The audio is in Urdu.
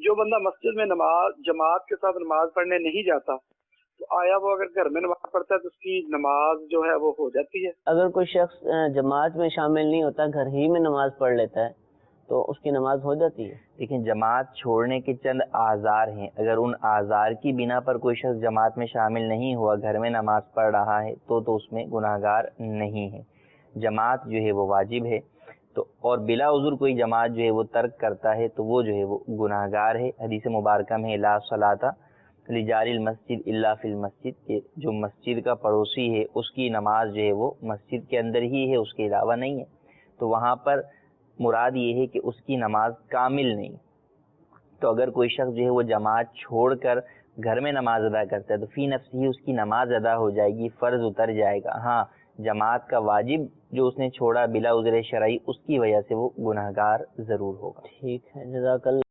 جو بندہ مسجد میں نماز جماعت کے ساتھ نماز پڑھنے نہیں جاتا تو آیا وہ اگر گھر میں نماز پڑھتا ہے تو اس کی نماز جو ہے وہ ہو جاتی ہے؟ اگر کوئی شخص جماعت میں شامل نہیں ہوتا، گھر ہی میں نماز پڑھ لیتا ہے تو اس کی نماز ہو جاتی ہے؟ لیکن جماعت چھوڑنے کے چند آزار ہیں، اگر ان آزار کی بنا پر کوئی شخص جماعت میں شامل نہیں ہوا، گھر میں نماز پڑھ رہا ہے تو اس میں گناہگار نہیں ہے۔ جماعت جو ہے وہ واجب ہے، تو اور بلا عذر کوئی جماعت جو ہے وہ ترک کرتا ہے تو وہ جو ہے وہ گناہگار ہے۔ حدیث مبارکہ میں لا صلاۃ لجار المسجد الا فی المسجد، کہ جو مسجد کا پڑوسی ہے اس کی نماز جو ہے وہ مسجد کے اندر ہی ہے، اس کے علاوہ نہیں ہے۔ تو وہاں پر مراد یہ ہے کہ اس کی نماز کامل نہیں۔ تو اگر کوئی شخص جو ہے وہ جماعت چھوڑ کر گھر میں نماز ادا کرتا ہے تو فی نفس ہی اس کی نماز ادا ہو جائے گی، فرض اتر جائے گا۔ ہاں، جماعت کا واجب جو اس نے چھوڑا بلا عذر شرعی، اس کی وجہ سے وہ گناہگار ضرور ہوگا۔ ٹھیک ہے، جزاک اللہ۔